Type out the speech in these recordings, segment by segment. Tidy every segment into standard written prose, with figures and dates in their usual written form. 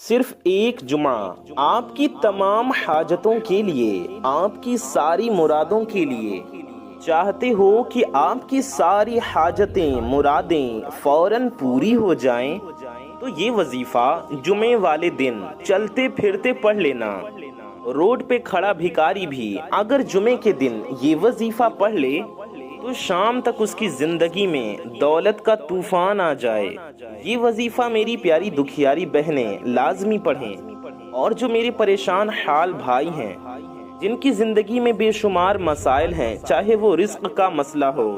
صرف ایک جمعہ آپ کی تمام حاجتوں کے لیے، آپ کی ساری مرادوں کے لیے۔ چاہتے ہو کہ آپ کی ساری حاجتیں مرادیں فوراً پوری ہو جائیں تو یہ وظیفہ جمعے والے دن چلتے پھرتے پڑھ لینا۔ روڈ پہ کھڑا بھکاری بھی اگر جمعے کے دن یہ وظیفہ پڑھ لے تو شام تک اس کی زندگی میں دولت کا طوفان آ جائے۔ یہ وظیفہ میری پیاری دکھیاری بہنیں لازمی پڑھیں، اور جو میرے پریشان حال بھائی ہیں جن کی زندگی میں بے شمار مسائل ہیں، چاہے وہ رزق کا مسئلہ ہو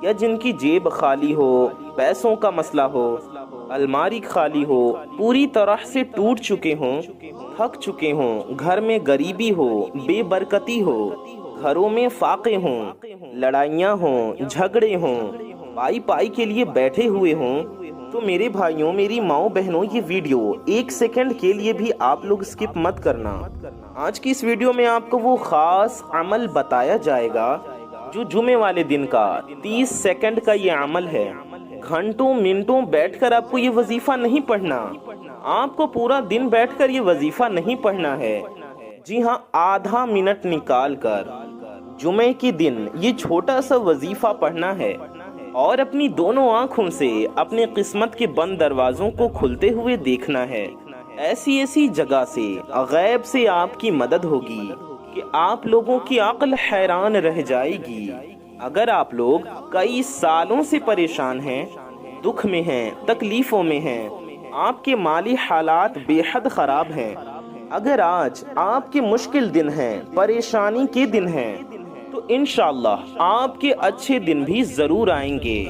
یا جن کی جیب خالی ہو، پیسوں کا مسئلہ ہو، الماری خالی ہو، پوری طرح سے ٹوٹ چکے ہوں، تھک چکے ہوں، گھر میں غریبی ہو، بے برکتی ہو، گھروں میں فاقے ہوں، لڑائیاں ہوں، جھگڑے ہوں، پائی پائی کے لیے بیٹھے ہوئے ہوں، تو میرے بھائیوں، میری ماؤں بہنوں، یہ ویڈیو ایک سیکنڈ کے لیے بھی آپ لوگ سکپ مت کرنا۔ آج کی اس ویڈیو میں آپ کو وہ خاص عمل بتایا جائے گا جو جمعے والے دن کا 30 سیکنڈ کا یہ عمل ہے۔ گھنٹوں منٹوں بیٹھ کر آپ کو یہ وظیفہ نہیں پڑھنا، آپ کو پورا دن بیٹھ کر یہ وظیفہ نہیں پڑھنا ہے۔ جی ہاں، آدھا منٹ نکال کر جمعے کے دن یہ چھوٹا سا وظیفہ پڑھنا ہے، اور اپنی دونوں آنکھوں سے اپنے قسمت کے بند دروازوں کو کھلتے ہوئے دیکھنا ہے۔ ایسی جگہ سے غیب سے آپ کی مدد ہوگی کہ آپ لوگوں کی عقل حیران رہ جائے گی۔ اگر آپ لوگ کئی سالوں سے پریشان ہیں، دکھ میں ہیں، تکلیفوں میں ہیں، آپ کے مالی حالات بے حد خراب ہیں، اگر آج آپ کے مشکل دن ہیں، پریشانی کے دن ہیں، تو انشاءاللہ آپ کے اچھے دن بھی ضرور آئیں گے،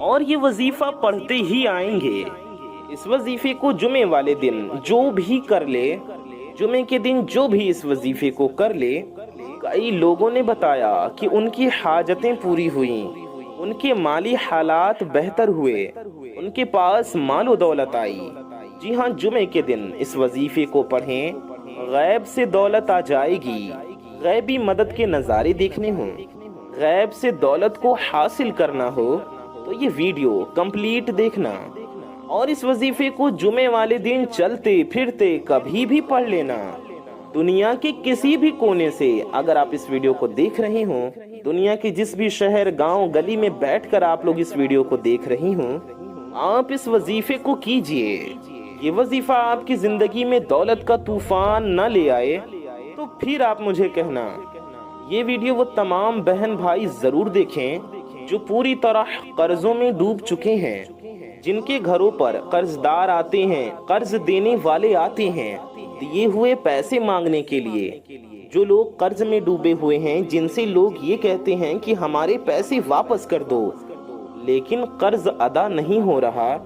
اور یہ وظیفہ پڑھتے ہی آئیں گے۔ اس وظیفے کو جمعے والے دن جو بھی کر لے، جمعے کے دن جو بھی اس وظیفے کو کر لے، کئی لوگوں نے بتایا کہ ان کی حاجتیں پوری ہوئیں، ان کے مالی حالات بہتر ہوئے، ان کے پاس مال و دولت آئی۔ جی ہاں، جمعے کے دن اس وظیفے کو پڑھیں، غیب سے دولت آ جائے گی۔ غیبی مدد کے نظارے دیکھنے ہوں، غیب سے دولت کو حاصل کرنا ہو تو یہ ویڈیو کمپلیٹ دیکھنا، اور اس وظیفے کو جمعے والے دن چلتے پھرتے کبھی بھی پڑھ لینا۔ دنیا کے کسی بھی کونے سے اگر آپ اس ویڈیو کو دیکھ رہے ہوں، دنیا کے جس بھی شہر، گاؤں، گلی میں بیٹھ کر آپ لوگ اس ویڈیو کو دیکھ رہی ہوں، آپ اس وظیفے کو کیجئے۔ یہ وظیفہ آپ کی زندگی میں دولت کا طوفان نہ لے آئے تو پھر آپ مجھے کہنا۔ یہ ویڈیو وہ تمام بہن بھائی ضرور دیکھیں جو پوری طرح قرضوں میں ڈوب چکے ہیں، جن کے گھروں پر قرض دار آتے ہیں، قرض دینے والے آتے ہیں دیے ہوئے پیسے مانگنے کے لیے۔ جو لوگ قرض میں ڈوبے ہوئے ہیں، جن سے لوگ یہ کہتے ہیں کہ ہمارے پیسے واپس کر دو، لیکن قرض ادا نہیں ہو رہا،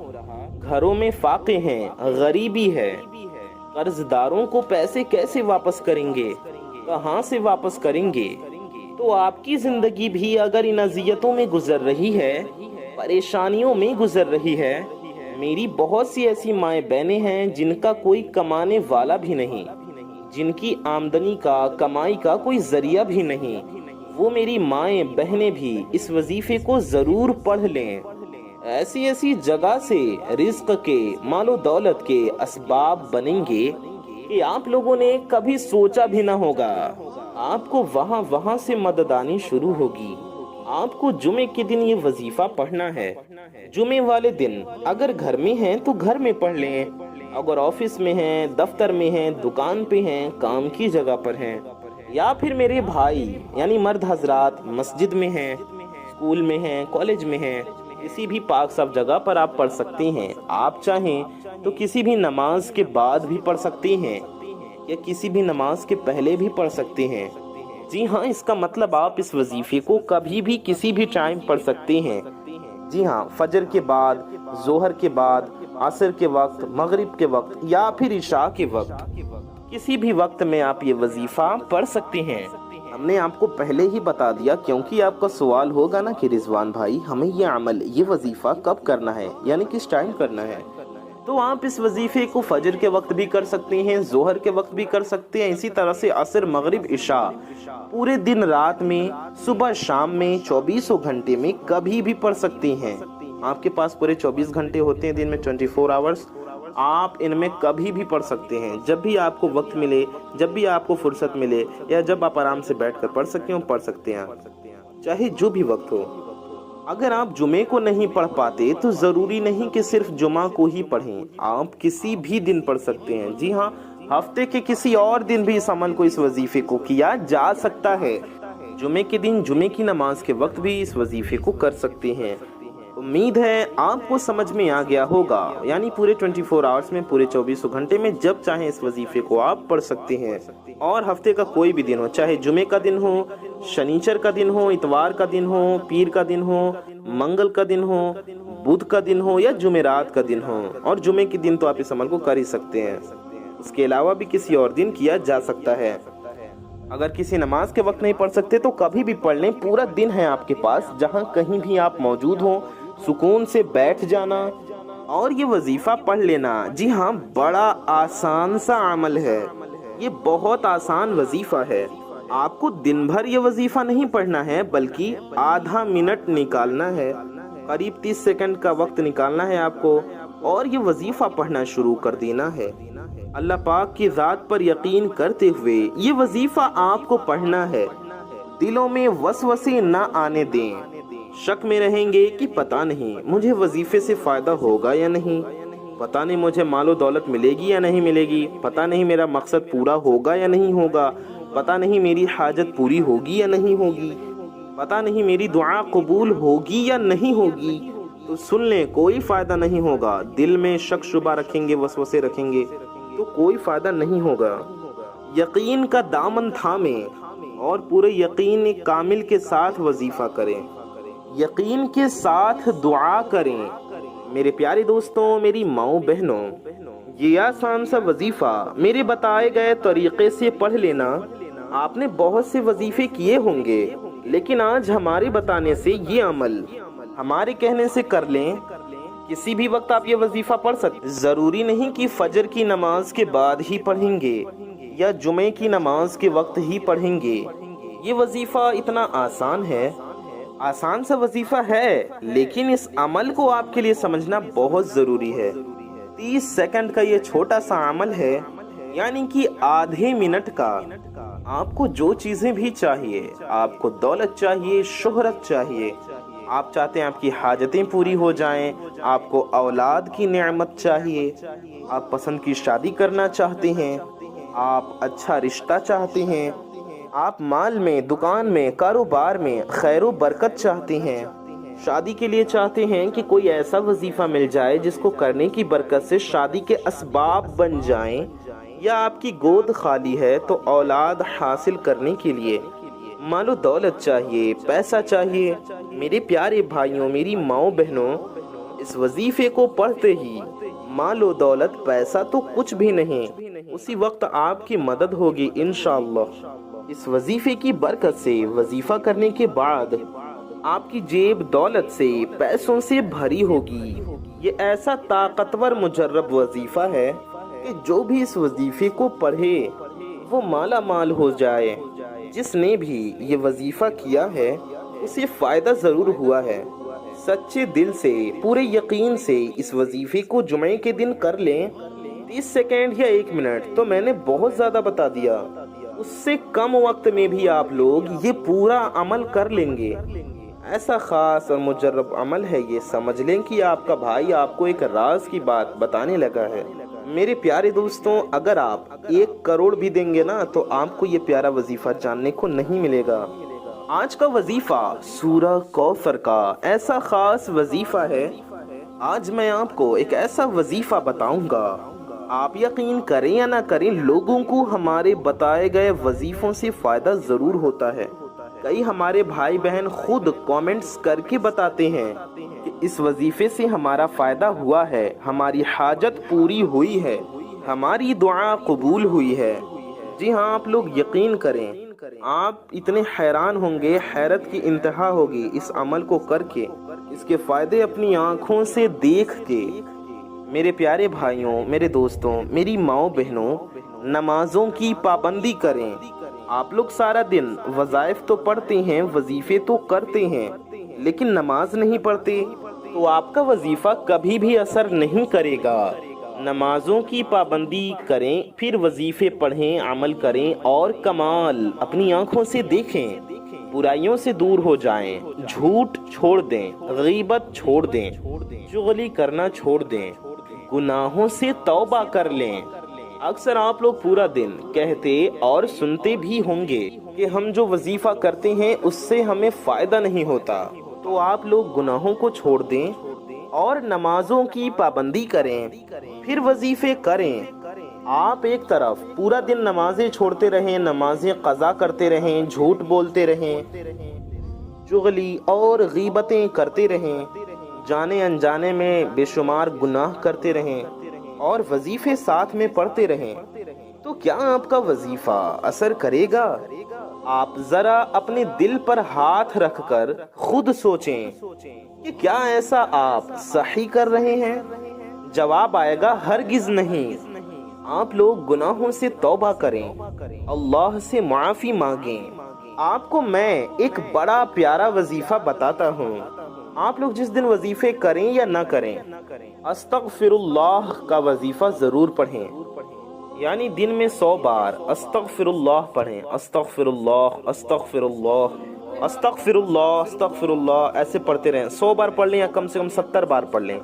گھروں میں فاقے ہیں، غریبی ہے، قرض داروں کو پیسے کیسے واپس کریں گے، کہاں سے واپس کریں گے؟ تو آپ کی زندگی بھی اگر ان اذیتوں میں گزر رہی ہے، پریشانیوں میں گزر رہی ہے، میری بہت سی ایسی مائیں بہنیں ہیں جن کا کوئی کمانے والا بھی نہیں، جن کی آمدنی کا، کمائی کا کوئی ذریعہ بھی نہیں، وہ میری مائیں بہنیں بھی اس وظیفے کو ضرور پڑھ لیں۔ ایسی جگہ سے رزق کے، مال و دولت کے اسباب بنیں گے کہ آپ لوگوں نے کبھی سوچا بھی نہ ہوگا۔ آپ کو وہاں سے مدد آنی شروع ہوگی۔ آپ کو جمعے کے دن یہ وظیفہ پڑھنا ہے۔ جمعے والے دن اگر گھر میں ہیں تو گھر میں پڑھ لیں، اگر آفس میں ہیں، دفتر میں ہیں، دکان پہ ہیں، کام کی جگہ پر ہیں، یا پھر میرے بھائی یعنی مرد حضرات مسجد میں ہیں، اسکول میں ہیں، کالج میں ہیں، کسی بھی پاک صاف جگہ پر آپ پڑھ سکتے ہیں۔ آپ چاہیں تو کسی بھی نماز کے بعد بھی پڑھ سکتے ہیں، یا کسی بھی نماز کے پہلے بھی پڑھ سکتے ہیں۔ جی ہاں، اس کا مطلب آپ اس وظیفے کو کبھی بھی کسی بھی ٹائم پڑھ سکتے ہیں۔ جی ہاں، فجر کے بعد، ظہر کے بعد، عصر کے وقت، مغرب کے وقت، یا پھر عشاء کے وقت، کسی بھی وقت میں آپ یہ وظیفہ پڑھ سکتے ہیں۔ ہم نے آپ کو پہلے ہی بتا دیا، کیونکہ آپ کا سوال ہوگا نا کہ رضوان بھائی ہمیں یہ عمل، یہ وظیفہ کب کرنا ہے، یعنی کس ٹائم کرنا ہے؟ تو آپ اس وظیفے کو فجر کے وقت بھی کر سکتے ہیں، ظہر کے وقت بھی کر سکتے ہیں، اسی طرح سے عصر، مغرب، عشاء، پورے دن رات میں، صبح شام میں، 24 گھنٹے میں کبھی بھی پڑھ سکتے ہیں۔ آپ کے پاس پورے 24 گھنٹے ہوتے ہیں دن میں، 24 آورز۔ آپ ان میں کبھی بھی پڑھ سکتے ہیں، جب بھی آپ کو وقت ملے، جب بھی آپ کو فرصت ملے، یا جب آپ آرام سے بیٹھ کر پڑھ سکتے ہو پڑھ سکتے ہیں، چاہے جو بھی وقت ہو۔ اگر آپ جمعے کو نہیں پڑھ پاتے تو ضروری نہیں کہ صرف جمعہ کو ہی پڑھیں، آپ کسی بھی دن پڑھ سکتے ہیں۔ جی ہاں، ہفتے کے کسی اور دن بھی اس عمل کو، اس وظیفے کو کیا جا سکتا ہے۔ جمعے کے دن جمعے کی نماز کے وقت بھی اس وظیفے کو کر سکتے ہیں۔ امید ہے آپ کو سمجھ میں آ گیا ہوگا، یعنی پورے 24 آورز میں، پورے 24 گھنٹے میں جب چاہیں اس وظیفے کو آپ پڑھ سکتے ہیں، اور ہفتے کا کوئی بھی دن ہو، چاہے جمعے کا دن ہو، شنیچر کا دن ہو، اتوار کا دن ہو، پیر کا دن ہو، منگل کا دن ہو، بدھ کا دن ہو، یا جمعرات کا دن ہو۔ اور جمعے کے دن تو آپ اس عمل کو کر ہی سکتے ہیں، اس کے علاوہ بھی کسی اور دن کیا جا سکتا ہے۔ اگر کسی نماز کے وقت نہیں پڑھ سکتے تو کبھی بھی پڑھ لیں، پورا دن ہے آپ کے پاس، جہاں کہیں بھی آپ موجود ہوں، سکون سے بیٹھ جانا اور یہ وظیفہ پڑھ لینا۔ جی ہاں، بڑا آسان سا عمل ہے، یہ بہت آسان وظیفہ ہے۔ آپ کو دن بھر یہ وظیفہ نہیں پڑھنا ہے، بلکہ آدھا منٹ نکالنا ہے، قریب 30 سیکنڈ کا وقت نکالنا ہے آپ کو، اور یہ وظیفہ پڑھنا شروع کر دینا ہے۔ اللہ پاک کی ذات پر یقین کرتے ہوئے یہ وظیفہ آپ کو پڑھنا ہے۔ دلوں میں وسوسے نہ آنے دیں، شک میں رہیں گے کہ پتہ نہیں مجھے وظیفے سے فائدہ ہوگا یا نہیں، پتہ نہیں مجھے مال و دولت ملے گی یا نہیں ملے گی، پتہ نہیں میرا مقصد پورا ہوگا یا نہیں ہوگا، پتہ نہیں میری حاجت پوری ہوگی یا نہیں ہوگی، پتہ نہیں میری دعا قبول ہوگی یا نہیں ہوگی۔ تو سن لیں، کوئی فائدہ نہیں ہوگا۔ دل میں شک شبہ رکھیں گے، وسوسے رکھیں گے تو کوئی فائدہ نہیں ہوگا۔ یقین کا دامن تھامیں اور پورے یقین کامل کے ساتھ وظیفہ کریں، یقین کے ساتھ دعا کریں۔ میرے پیارے دوستوں، میری ماؤں بہنوں، یہ آسان سا وظیفہ میرے بتائے گئے طریقے سے پڑھ لینا۔ آپ نے بہت سے وظیفے کیے ہوں گے، لیکن آج ہمارے بتانے سے یہ عمل ہمارے کہنے سے کر لیں۔ کسی بھی وقت آپ یہ وظیفہ پڑھ سکتے، ضروری نہیں کہ فجر کی نماز کے بعد ہی پڑھیں گے یا جمعے کی نماز کے وقت ہی پڑھیں گے۔ یہ وظیفہ اتنا آسان ہے، آسان سا وظیفہ ہے، لیکن اس عمل کو آپ کے لیے سمجھنا بہت ضروری ہے۔ 30 سیکنڈ کا یہ چھوٹا سا عمل ہے، یعنی کہ آدھے منٹ کا۔ آپ کو جو چیزیں بھی چاہیے، آپ کو دولت چاہیے، شہرت چاہیے، آپ چاہتے ہیں آپ کی حاجتیں پوری ہو جائیں، آپ کو اولاد کی نعمت چاہیے، آپ پسند کی شادی کرنا چاہتے ہیں، آپ اچھا رشتہ چاہتے ہیں، آپ مال میں، دکان میں، کاروبار میں خیر و برکت چاہتے ہیں، شادی کے لیے چاہتے ہیں کہ کوئی ایسا وظیفہ مل جائے جس کو کرنے کی برکت سے شادی کے اسباب بن جائیں، یا آپ کی گود خالی ہے تو اولاد حاصل کرنے کے لیے مال و دولت چاہیے، پیسہ چاہیے۔ میرے پیارے بھائیوں، میری ماؤں بہنوں، اس وظیفے کو پڑھتے ہی مال و دولت، پیسہ تو کچھ بھی نہیں، اسی وقت آپ کی مدد ہوگی انشاءاللہ۔ اس وظیفے کی برکت سے وظیفہ کرنے کے بعد آپ کی جیب دولت سے، پیسوں سے بھری ہوگی۔ یہ ایسا طاقتور مجرب وظیفہ ہے کہ جو بھی اس وظیفے کو پڑھے وہ مالا مال ہو جائے۔ جس نے بھی یہ وظیفہ کیا ہے اسے فائدہ ضرور ہوا ہے۔ سچے دل سے، پورے یقین سے اس وظیفے کو جمعے کے دن کر لیں۔ 30 سیکنڈ یا 1 منٹ تو میں نے بہت زیادہ بتا دیا، اس سے کم وقت میں بھی آپ لوگ یہ پورا عمل کر لیں گے۔ ایسا خاص اور مجرب عمل ہے یہ، سمجھ لیں کہ آپ کا بھائی آپ کو ایک راز کی بات بتانے لگا ہے۔ میرے پیارے دوستوں، اگر آپ 1 کروڑ بھی دیں گے نا تو آپ کو یہ پیارا وظیفہ جاننے کو نہیں ملے گا۔ آج کا وظیفہ سورہ کوثر کا ایسا خاص وظیفہ ہے۔ آج میں آپ کو ایک ایسا وظیفہ بتاؤں گا، آپ یقین کریں یا نہ کریں، لوگوں کو ہمارے بتائے گئے وظیفوں سے فائدہ ضرور ہوتا ہے۔ کئی ہمارے بھائی بہن خود کامنٹس کر کے بتاتے ہیں کہ اس وظیفے سے ہمارا فائدہ ہوا ہے، ہماری حاجت پوری ہوئی ہے، ہماری دعا قبول ہوئی ہے۔ جی ہاں، آپ لوگ یقین کریں، آپ اتنے حیران ہوں گے، حیرت کی انتہا ہوگی اس عمل کو کر کے، اس کے فائدے اپنی آنکھوں سے دیکھ کے۔ میرے پیارے بھائیوں، میرے دوستوں، میری ماؤں بہنوں، نمازوں کی پابندی کریں۔ آپ لوگ سارا دن وظائف تو پڑھتے ہیں، وظیفے تو کرتے ہیں، لیکن نماز نہیں پڑھتے تو آپ کا وظیفہ کبھی بھی اثر نہیں کرے گا۔ نمازوں کی پابندی کریں، پھر وظیفے پڑھیں، عمل کریں اور کمال اپنی آنکھوں سے دیکھیں، برائیوں سے دور ہو جائیں، جھوٹ چھوڑ دیں، غیبت چھوڑ دیں، چغلی کرنا چھوڑ دیں، گناہوں سے توبہ کر لیں۔ اکثر آپ لوگ پورا دن کہتے اور سنتے بھی ہوں گے کہ ہم جو وظیفہ کرتے ہیں اس سے ہمیں فائدہ نہیں ہوتا، تو آپ لوگ گناہوں کو چھوڑ دیں اور نمازوں کی پابندی کریں، پھر وظیفے کریں۔ آپ ایک طرف پورا دن نمازیں چھوڑتے رہیں، نمازیں قضا کرتے رہیں، جھوٹ بولتے رہیں، چغلی اور غیبتیں کرتے رہیں، جانے انجانے میں بے شمار گناہ کرتے رہیں اور وظیفے ساتھ میں پڑھتے رہیں، تو کیا آپ کا وظیفہ اثر کرے گا؟ آپ ذرا اپنے دل پر ہاتھ رکھ کر خود سوچیں کہ کیا ایسا آپ صحیح کر رہے ہیں؟ جواب آئے گا ہرگز نہیں۔ آپ لوگ گناہوں سے توبہ کریں، اللہ سے معافی مانگیں۔ آپ کو میں ایک بڑا پیارا وظیفہ بتاتا ہوں، آپ لوگ جس دن وظیفے کریں یا نہ کریں، استغفر اللہ کا وظیفہ ضرور پڑھیں، یعنی دن میں 100 بار استغفر اللہ پڑھیں، استغفر اللہ استغفر اللہ استغفر اللہ استغفر اللہ، ایسے پڑھتے رہیں۔ 100 بار پڑھ لیں یا کم سے کم 70 بار پڑھ لیں،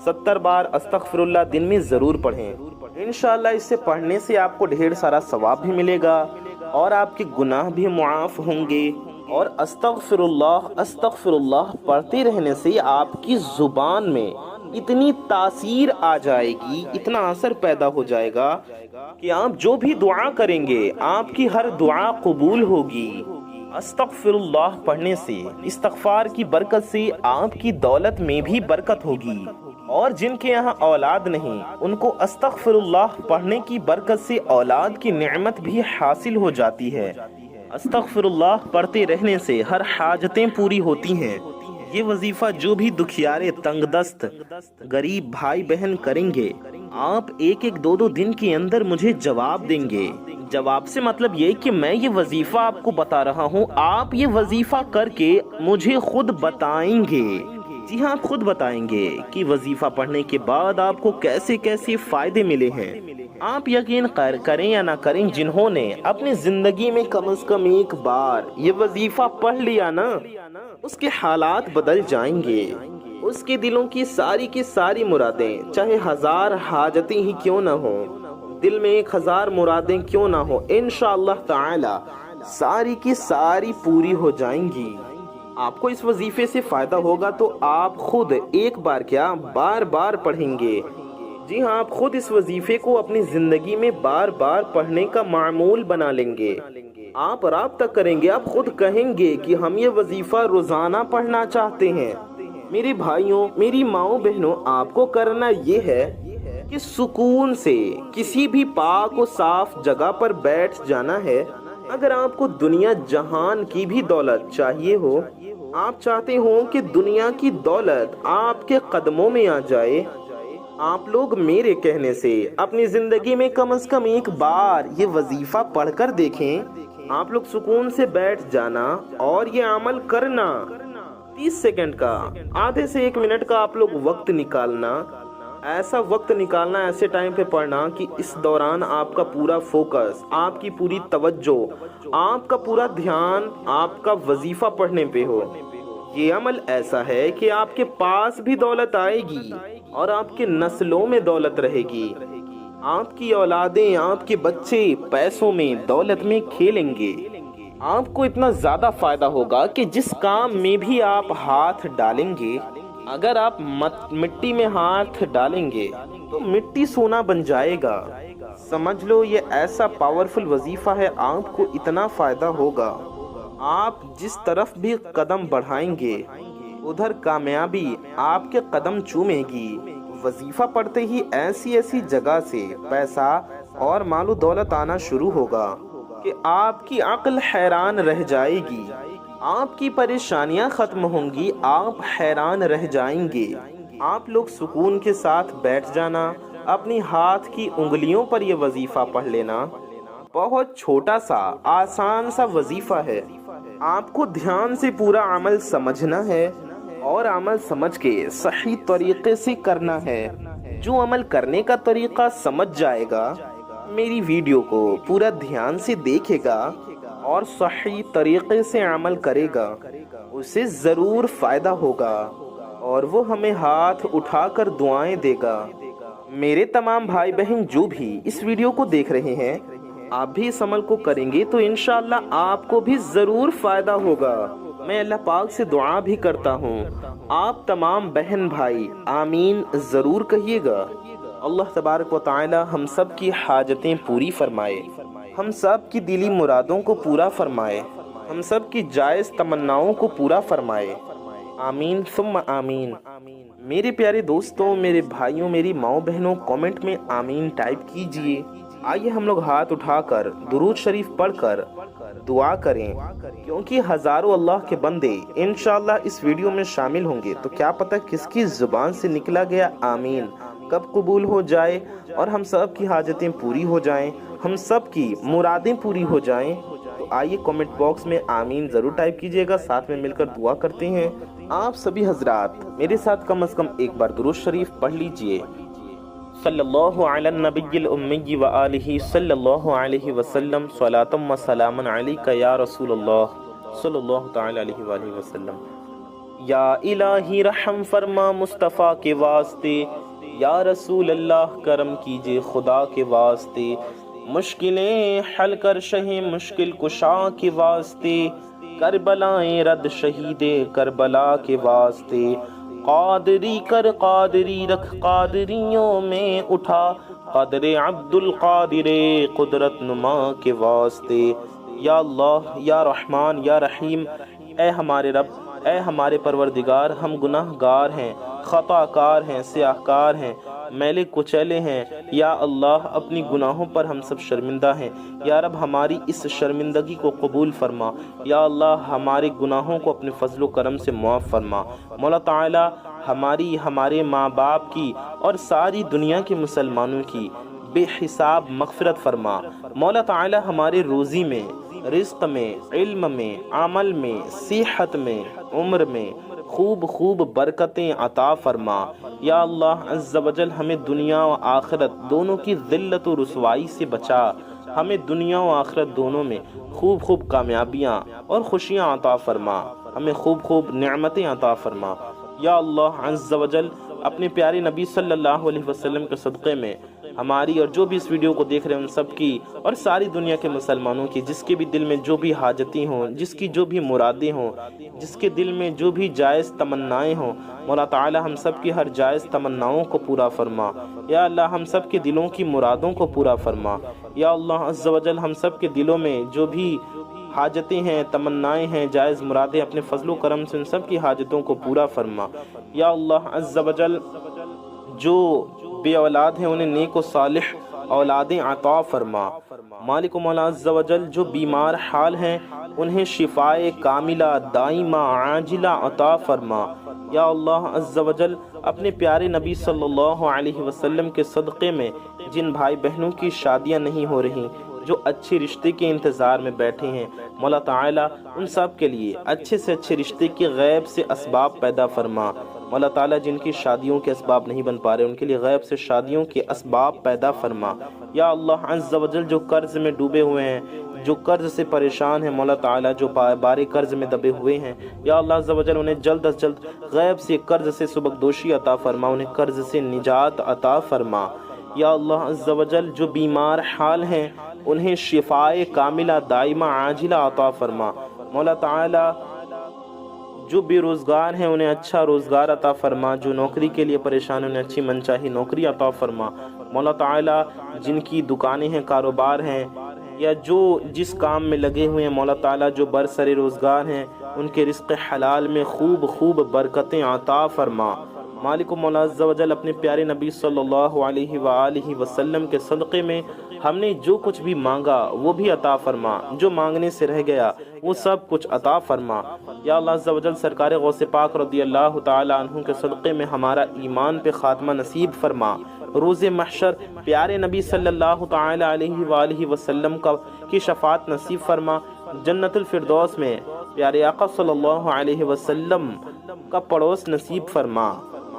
70 بار استغفر اللہ دن میں ضرور پڑھیں۔ انشاءاللہ اس سے پڑھنے سے آپ کو ڈھیر سارا ثواب بھی ملے گا اور آپ کے گناہ بھی معاف ہوں گے، اور استغفر اللہ پڑھتے رہنے سے آپ کی زبان میں اتنی تاثیر آ جائے گی، اتنا اثر پیدا ہو جائے گا کہ آپ جو بھی دعا کریں گے آپ کی ہر دعا قبول ہوگی۔ استغفر اللہ پڑھنے سے، استغفار کی برکت سے آپ کی دولت میں بھی برکت ہوگی، اور جن کے یہاں اولاد نہیں ان کو استغفر اللہ پڑھنے کی برکت سے اولاد کی نعمت بھی حاصل ہو جاتی ہے۔ استغفر اللہ پڑھتے رہنے سے ہر حاجتیں پوری ہوتی ہیں۔ یہ وظیفہ جو بھی دکھیارے، تنگ دست، غریب بھائی بہن کریں گے، آپ ایک ایک دو دن کے اندر مجھے جواب دیں گے۔ جواب سے مطلب یہ کہ میں یہ وظیفہ آپ کو بتا رہا ہوں، آپ یہ وظیفہ کر کے مجھے خود بتائیں گے۔ جی ہاں، آپ خود بتائیں گے کہ وظیفہ پڑھنے کے بعد آپ کو کیسے کیسے فائدے ملے ہیں۔ آپ یقین کریں یا نہ کریں، جنہوں نے اپنی زندگی میں کم از کم ایک بار یہ وظیفہ پڑھ لیا نا، اس کے حالات بدل جائیں گے، اس کے دلوں کی ساری مرادیں، چاہے 1000 حاجتیں ہی کیوں نہ ہوں، دل میں 1000 مرادیں کیوں نہ ہوں، انشاءاللہ تعالی ساری کی ساری پوری ہو جائیں گی۔ آپ کو اس وظیفے سے فائدہ ہوگا تو آپ خود ایک بار کیا بار بار پڑھیں گے۔ جی ہاں، آپ خود اس وظیفے کو اپنی زندگی میں بار بار پڑھنے کا معمول بنا لیں گے۔ آپ رابطہ کریں گے، آپ خود کہیں گے کہ ہم یہ وظیفہ روزانہ پڑھنا چاہتے ہیں۔ میرے بھائیوں، میری ماؤں بہنوں، آپ کو کرنا یہ ہے کہ سکون سے کسی بھی پاک و صاف جگہ پر بیٹھ جانا ہے۔ اگر آپ کو دنیا جہان کی بھی دولت چاہیے ہو، آپ چاہتے ہو کہ دنیا کی دولت آپ کے قدموں میں آ جائے، آپ لوگ میرے کہنے سے اپنی زندگی میں کم از کم ایک بار یہ وظیفہ پڑھ کر دیکھیں۔ آپ لوگ سکون سے بیٹھ جانا اور یہ عمل کرنا، 30 سیکنڈ کا، آدھے سے 1 منٹ کا آپ لوگ وقت نکالنا، ایسا وقت نکالنا، ایسے ٹائم پہ پڑھنا کہ اس دوران آپ کا پورا فوکس، آپ کی پوری توجہ، آپ کا پورا دھیان آپ کا وظیفہ پڑھنے پہ ہو۔ یہ عمل ایسا ہے کہ آپ کے پاس بھی دولت آئے گی اور آپ کے نسلوں میں دولت رہے گی، آپ کی اولادیں، آپ کے بچے پیسوں میں، دولت میں کھیلیں گے۔ آپ کو اتنا زیادہ فائدہ ہوگا کہ جس کام میں بھی آپ ہاتھ ڈالیں گے، اگر آپ مٹی میں ہاتھ ڈالیں گے تو مٹی سونا بن جائے گا۔ سمجھ لو یہ ایسا پاورفل وظیفہ ہے، آپ کو اتنا فائدہ ہوگا، آپ جس طرف بھی قدم بڑھائیں گے ادھر کامیابی آپ کے قدم چومے گی۔ وظیفہ پڑھتے ہی ایسی جگہ سے پیسہ اور مال و دولت آنا شروع ہوگا کہ آپ کی عقل حیران رہ جائے گی، آپ کی پریشانیاں ختم ہوں گی، آپ حیران رہ جائیں گے۔ آپ لوگ سکون کے ساتھ بیٹھ جانا، اپنی ہاتھ کی انگلیوں پر یہ وظیفہ پڑھ لینا۔ بہت چھوٹا سا آسان سا وظیفہ ہے، آپ کو دھیان سے پورا عمل سمجھنا ہے اور عمل سمجھ کے صحیح طریقے سے کرنا ہے۔ جو عمل کرنے کا طریقہ سمجھ جائے گا، میری ویڈیو کو پورا دھیان سے دیکھے گا اور صحیح طریقے سے عمل کرے گا، اسے ضرور فائدہ ہوگا اور وہ ہمیں ہاتھ اٹھا کر دعائیں دے گا۔ میرے تمام بھائی بہن جو بھی اس ویڈیو کو دیکھ رہے ہیں، آپ بھی اس عمل کو کریں گے تو انشاءاللہ آپ کو بھی ضرور فائدہ ہوگا۔ میں اللہ پاک سے دعا بھی کرتا ہوں، آپ تمام بہن بھائی آمین ضرور کہیے گا۔ اللہ تبارک و تعالی ہم سب کی حاجتیں پوری فرمائے، ہم سب کی دلی مرادوں کو پورا فرمائے، ہم سب کی جائز تمناؤں کو پورا فرمائے، آمین ثم آمین۔ میرے پیارے دوستوں، میرے بھائیوں، میری ماؤں بہنوں، کامنٹ میں آمین ٹائپ کیجئے۔ آئیے ہم لوگ ہاتھ اٹھا کر درود شریف پڑھ کر دعا کریں، کیونکہ ہزاروں اللہ کے بندے انشاءاللہ اس ویڈیو میں شامل ہوں گے، تو کیا پتہ کس کی زبان سے نکلا گیا آمین کب قبول ہو جائے اور ہم سب کی حاجتیں پوری ہو جائیں، ہم سب کی مرادیں پوری ہو جائیں۔ تو آئیے کامنٹ باکس میں آمین ضرور ٹائپ کیجئے گا، ساتھ میں مل کر دعا کرتے ہیں۔ آپ سبھی حضرات میرے ساتھ کم از کم ایک بار درود شریف پڑھ لیجئے۔ صلی اللہ علی النبی الامی وآلہ صلی اللہ علیہ وسلم، صلاۃ و سلاما علیک یا رسول اللہ صلی اللہ تعالی علیہ وآلہ وسلم۔ یا الہی رحم فرما مصطفیٰ کے واسطے، یا رسول اللہ کرم کیجئے خدا کے واسطے، مشکلیں حل کر شہ مشکل کشا کے واسطے، کربلائیں رد شہید کربلا کے واسطے، قادری کر قادری رکھ قادریوں میں اٹھا، قدر عبد القادر قدرت نما کے واسطے۔ یا اللہ، یا رحمان، یا رحیم، اے ہمارے رب، اے ہمارے پروردگار، ہم گناہ گار ہیں، خطا کار ہیں، سیاہ کار ہیں، میلے کچیلے ہیں، یا اللہ اپنی گناہوں پر ہم سب شرمندہ ہیں، یا رب ہماری اس شرمندگی کو قبول فرما، یا اللہ ہمارے گناہوں کو اپنے فضل و کرم سے معاف فرما۔ مولا تعالی ہماری، ہمارے ماں باپ کی اور ساری دنیا کے مسلمانوں کی بے حساب مغفرت فرما۔ مولا تعالی ہمارے روزی میں، رزق میں، علم میں، عمل میں، صحت میں، عمر میں خوب خوب برکتیں عطا فرما۔ یا اللہ عز و جل ہمیں دنیا و آخرت دونوں کی ذلت و رسوائی سے بچا، ہمیں دنیا و آخرت دونوں میں خوب خوب کامیابیاں اور خوشیاں عطا فرما، ہمیں خوب خوب نعمتیں عطا فرما۔ یا اللہ عز و جل اپنے پیارے نبی صلی اللہ علیہ وسلم کے صدقے میں ہماری اور جو بھی اس ویڈیو کو دیکھ رہے ہیں ان سب کی اور ساری دنیا کے مسلمانوں کی، جس کے بھی دل میں جو بھی حاجتیں ہوں، جس کی جو بھی مرادیں ہوں، جس کے دل میں جو بھی جائز تمنائیں ہوں، مولا تعالی ہم سب کی ہر جائز تمناؤں کو پورا فرما۔ یا اللہ ہم سب کے دلوں کی مرادوں کو پورا فرما۔ یا اللہ عز و جل ہم سب کے دلوں میں جو بھی حاجتیں ہیں، تمنائیں ہیں، جائز مرادیں، اپنے فضل و کرم سے ان سب کی حاجتوں کو پورا فرما۔ یا اللہ عز و جل جو بے اولاد ہیں انہیں نیک و صالح اولادیں عطا فرما۔ مالک و مولا عز و جل جو بیمار حال ہیں انہیں شفائے کاملہ دائمہ عاجلہ عطا فرما۔ یا اللہ عز و جل اپنے پیارے نبی صلی اللہ علیہ وسلم کے صدقے میں جن بھائی بہنوں کی شادیاں نہیں ہو رہی، جو اچھے رشتے کے انتظار میں بیٹھے ہیں، مولا تعالیٰ ان سب کے لیے اچھے سے اچھے رشتے کے غیب سے اسباب پیدا فرما۔ مولا تعالیٰ جن کی شادیوں کے اسباب نہیں بن پا رہے ان کے لیے غیب سے شادیوں کے اسباب پیدا فرما۔ یا اللہ عز و جل جو قرض میں ڈوبے ہوئے ہیں، جو قرض سے پریشان ہیں، مولا تعالیٰ جو بارے قرض میں دبے ہوئے ہیں، یا اللہ عز و جل انہیں جلد از جلد غیب سے قرض سے سبکدوشی عطا فرما، انہیں قرض سے نجات عطا فرما۔ یا اللہ عز و جل جو بیمار حال ہیں انہیں شفائے کاملہ دائمہ عاجلہ عطا فرما۔ مولا تعالی جو بے روزگار ہیں انہیں اچھا روزگار عطا فرما، جو نوکری کے لیے پریشان ہیں انہیں اچھی منچاہی نوکری عطا فرما۔ مولا تعالی جن کی دکانیں ہیں، کاروبار ہیں، یا جو جس کام میں لگے ہوئے ہیں، مولا تعالی جو برسر روزگار ہیں ان کے رزق حلال میں خوب خوب برکتیں عطا فرما۔ مالک و مولا عز و جل اپنے پیارے نبی صلی اللہ علیہ وآلہ وسلم کے صدقے میں ہم نے جو کچھ بھی مانگا وہ بھی عطا فرما، جو مانگنے سے رہ گیا وہ سب کچھ عطا فرما۔ یا اللہ عز و جل سرکار غوث پاک رضی اللہ تعالی عنہ کے صدقے میں ہمارا ایمان پہ خاتمہ نصیب فرما۔ روز محشر پیارے نبی صلی اللہ تعالی علیہ وآلہ وسلم کی شفاعت نصیب فرما۔ جنت الفردوس میں پیارے آقا صلی اللہ علیہ وسلم کا پڑوس نصیب فرما۔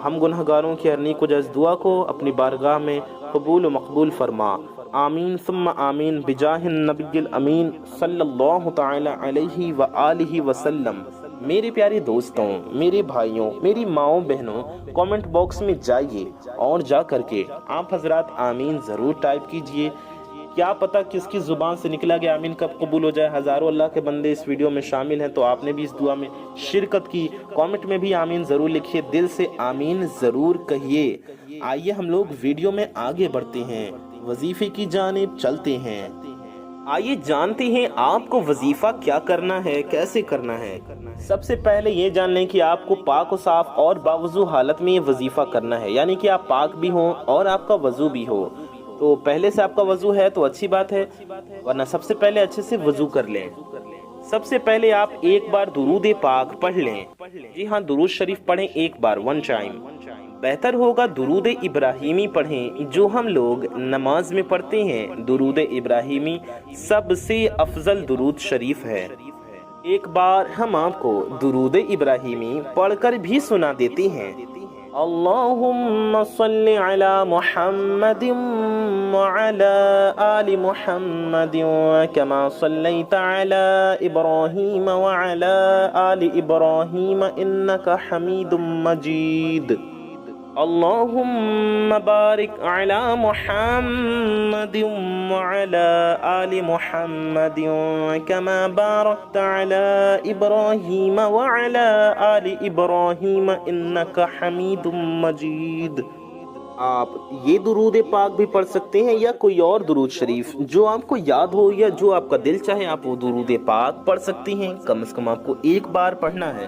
ہم گنہگاروں کی ہر نیک و جائز دعا کو اپنی بارگاہ میں قبول و مقبول فرما، آمین ثم آمین بجاہ النبی الامین صلی اللہ تعالی علیہ وآلہ وسلم۔ میرے پیارے دوستوں، میرے بھائیوں، میری ماؤں بہنوں، کامنٹ باکس میں جائیے اور جا کر کے آپ حضرات آمین ضرور ٹائپ کیجئے۔ کیا پتہ کس کی زبان سے نکلا گیا آمین کب قبول ہو جائے۔ ہزاروں اللہ کے بندے اس ویڈیو میں شامل ہیں، تو آپ نے بھی اس دعا میں شرکت کی۔ کامنٹ میں بھی آمین ضرور لکھیے، دل سے آمین ضرور کہیے۔ آئیے ہم لوگ ویڈیو میں آگے بڑھتے ہیں، وظیفے کی جانب چلتے ہیں۔ آئیے جانتے ہیں آپ کو وظیفہ کیا کرنا ہے، کیسے کرنا ہے۔ سب سے پہلے یہ جان لیں کہ آپ کو پاک و صاف اور باوضو حالت میں یہ وظیفہ کرنا ہے، یعنی کہ آپ پاک بھی ہوں اور آپ کا وضو بھی ہو۔ تو پہلے سے آپ کا وضو ہے تو اچھی بات ہے، ورنہ سب سے پہلے اچھے سے وضو کر لیں۔ سب سے پہلے آپ ایک بار درود پاک پڑھ لیں۔ جی ہاں، درود شریف پڑھیں ایک بار، ون ٹائم۔ بہتر ہوگا درود ابراہیمی پڑھیں، جو ہم لوگ نماز میں پڑھتے ہیں۔ درود ابراہیمی سب سے افضل درود شریف ہے۔ ایک بار ہم آپ کو درود ابراہیمی پڑھ کر بھی سنا دیتے ہیں۔ اللہم صلی علی محمد وعلی آل محمد کما صلیت علی ابراہیم وعلی آل ابراہیم انک حمید مجید۔ اللہم بارک علی محمد وعلی آل محمد کما بارکت علی ابراہیم وعلی آل ابراہیم انک حمید مجید۔ آپ یہ درود پاک بھی پڑھ سکتے ہیں یا کوئی اور درود شریف جو آپ کو یاد ہو یا جو آپ کا دل چاہے، آپ وہ درود پاک پڑھ سکتے ہیں۔ کم از کم آپ کو ایک بار پڑھنا ہے،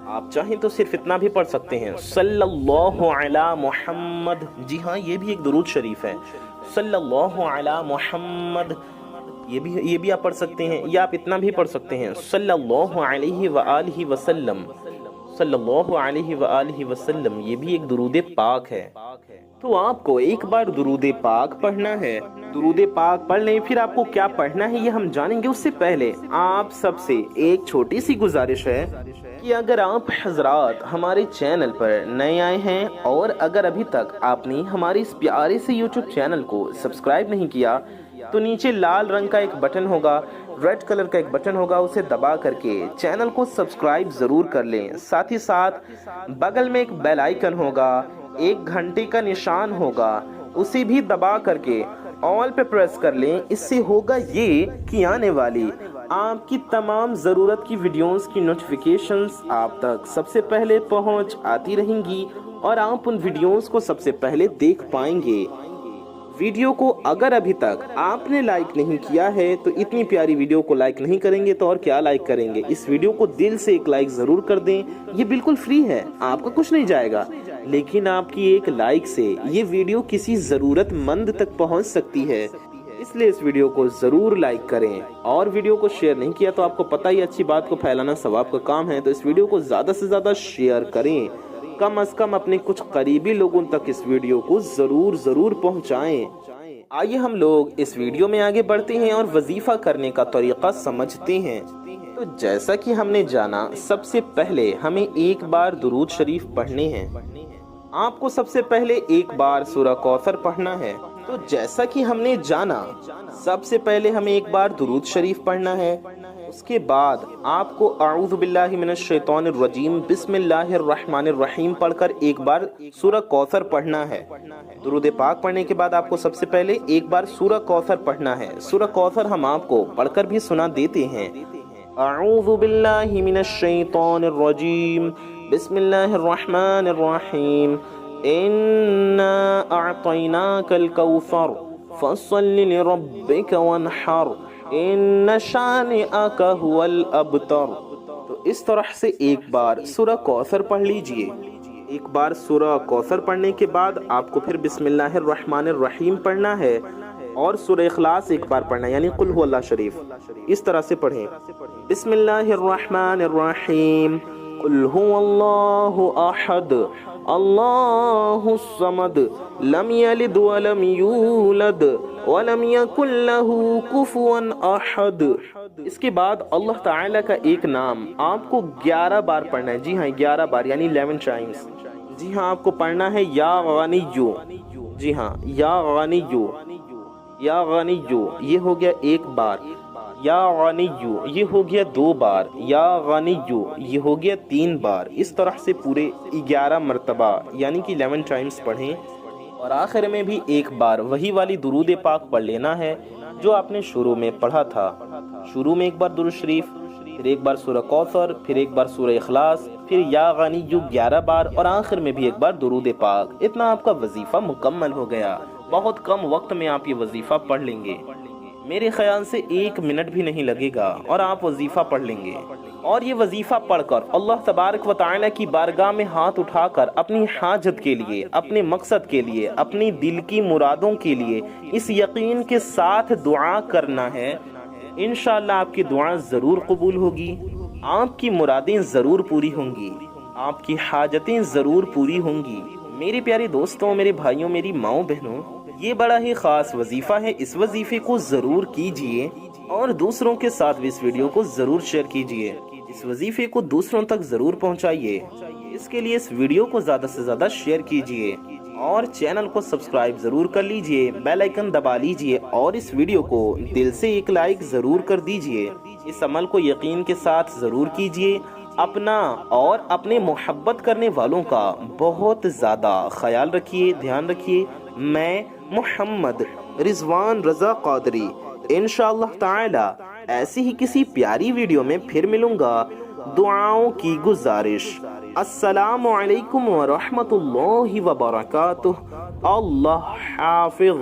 آپ چاہیں تو صرف اتنا بھی پڑھ سکتے ہیں، صلی اللہ علی محمد۔ جی ہاں، یہ بھی ایک درود شریف ہے، صلی اللہ علی محمد۔ یہ بھی آپ پڑھ سکتے ہیں، یا آپ اتنا بھی پڑھ سکتے ہیں، صلی اللہ علیہ وآلہ وسلم، صلی اللہ علیہ وآلہ وسلم۔ یہ بھی ایک درود پاک ہے۔ تو آپ کو ایک بار درود پاک پڑھنا ہے۔ درود پاک پڑھ لیں، پھر آپ کو کیا پڑھنا ہے یہ ہم جانیں گے۔ اس سے پہلے آپ سب سے ایک چھوٹی سی گزارش ہے کہ اگر آپ حضرات ہمارے چینل پر نئے آئے ہیں اور اگر ابھی تک آپ نے ہمارے اس پیارے سے یوٹیوب چینل کو سبسکرائب نہیں کیا، تو نیچے لال رنگ کا ایک بٹن ہوگا، ریڈ کلر کا ایک بٹن ہوگا، اسے دبا کر کے چینل کو سبسکرائب ضرور کر لیں۔ ساتھ ہی ساتھ بغل میں ایک بیل آئیکن ہوگا، ایک گھنٹے کا نشان ہوگا، اسے بھی دبا کر کے آل پہ پریس کر لیں۔ اس سے ہوگا یہ کہ آنے والی آپ کی تمام ضرورت کی ویڈیوز کی نوٹیفیکیشنز آپ تک سب سے پہلے پہنچ آتی رہیں گی اور آپ ان ویڈیوز کو سب سے پہلے دیکھ پائیں گے۔ ویڈیو کو اگر ابھی تک آپ نے لائک نہیں کیا ہے تو اتنی پیاری ویڈیو کو لائک نہیں کریں گے تو اور کیا لائک کریں گے۔ اس ویڈیو کو دل سے ایک لائک ضرور کر دیں، یہ بالکل فری ہے، آپ کا کچھ نہیں جائے گا، لیکن آپ کی ایک لائک سے یہ ویڈیو کسی ضرورت مند تک پہنچ سکتی ہے، اس لیے اس ویڈیو کو ضرور لائک کریں۔ اور ویڈیو کو شیئر نہیں کیا تو آپ کو پتہ ہی اچھی بات کو پھیلانا ثواب کا کام ہے، تو اس ویڈیو کو زیادہ سے زیادہ شیئر کریں، کم از کم اپنے کچھ قریبی لوگوں تک اس ویڈیو کو ضرور پہنچائیں۔ آئیے ہم لوگ اس ویڈیو میں آگے بڑھتے ہیں اور وظیفہ کرنے کا طریقہ سمجھتے ہیں۔ تو جیسا کہ ہم نے جانا، سب سے پہلے ہمیں ایک بار درود شریف پڑھنے ہیں۔ آپ کو سب سے پہلے ایک بار سورہ کوثر پڑھنا ہے۔ تو جیسا کہ ہم نے جانا، سب سے پہلے ہمیں ایک بار درود شریف پڑھنا ہے، اس کے بعد آپ کو اعوذ باللہ من الشیطان الرجیم بسم اللہ الرحمن الرحیم پڑھ کر ایک بار سورہ کوثر پڑھنا ہے۔ درود پاک پڑھنے کے بعد آپ کو سب سے پہلے ایک بار سورہ کوثر پڑھنا ہے۔ سورہ کوثر ہم آپ کو پڑھ کر بھی سنا دیتے ہیں۔ اعوذ باللہ من الشیطان الرجیم بسم اللہ الرحمن الرحیم انا اعطیناک الکوثر فصل لربک وانحر ان شانئک هو الابتر۔ تو اس طرح سے ایک بار سورہ کوثر پڑھ لیجئے۔ ایک بار سورہ کوثر پڑھنے کے بعد آپ کو پھر بسم اللہ الرحمن الرحیم پڑھنا ہے اور سورہ اخلاص ایک بار پڑھنا ہے، یعنی قل هو اللہ شریف اس طرح سے پڑھیں۔ بسم اللہ الرحمن الرحیم قل هو اللہ احد اللہ الصمد لم یلد ولم یولد ولم یکن له کفوا احد۔ اس کے بعد اللہ تعالیٰ کا ایک نام آپ کو 11 بار پڑھنا ہے۔ جی ہاں، 11 بار یعنی 11 ٹائمز جی ہاں، آپ کو پڑھنا ہے یا غنیو. جی ہاں، یا غنیو، یا غنیو یہ ہو گیا ایک بار، یا غنیو یہ ہو گیا دو بار، یا غنیو یہ ہو گیا تین بار. اس طرح سے پورے 11 مرتبہ یعنی کہ 11 ٹائمز پڑھیں، اور آخر میں بھی ایک بار وہی والی درود پاک پڑھ لینا ہے جو آپ نے شروع میں پڑھا تھا. شروع میں ایک بار درود شریف، پھر ایک بار سورہ کوثر، پھر ایک بار سورہ اخلاص، پھر یا غنیو 11 بار، اور آخر میں بھی ایک بار درود پاک. اتنا آپ کا وظیفہ مکمل ہو گیا. بہت کم وقت میں آپ یہ وظیفہ پڑھ لیں گے. میرے خیال سے 1 منٹ بھی نہیں لگے گا اور آپ وظیفہ پڑھ لیں گے. اور یہ وظیفہ پڑھ کر اللہ تبارک و تعالی کی بارگاہ میں ہاتھ اٹھا کر اپنی حاجت کے لیے، اپنے مقصد کے لیے، اپنی دل کی مرادوں کے لیے اس یقین کے ساتھ دعا کرنا ہے، انشاءاللہ آپ کی دعا ضرور قبول ہوگی، آپ کی مرادیں ضرور پوری ہوں گی، آپ کی حاجتیں ضرور پوری ہوں گی. میرے پیارے دوستوں، میرے بھائیوں، میری ماؤں بہنوں، یہ بڑا ہی خاص وظیفہ ہے. اس وظیفے کو ضرور کیجئے اور دوسروں کے ساتھ بھی اس ویڈیو کو ضرور شیئر کیجئے. اس وظیفے کو دوسروں تک ضرور پہنچائیے. اس کے لیے اس ویڈیو کو زیادہ سے زیادہ شیئر کیجئے اور چینل کو سبسکرائب ضرور کر لیجئے، بیل آئیکن دبا لیجئے اور اس ویڈیو کو دل سے ایک لائک ضرور کر دیجئے. اس عمل کو یقین کے ساتھ ضرور کیجئے. اپنا اور اپنے محبت کرنے والوں کا بہت زیادہ خیال رکھیے، دھیان رکھیے. میں محمد رضوان رضا قادری انشاءاللہ تعالی ایسی ہی کسی پیاری ویڈیو میں پھر ملوں گا. دعاؤں کی گزارش. السلام علیکم ورحمۃ اللہ وبرکاتہ. اللہ حافظ.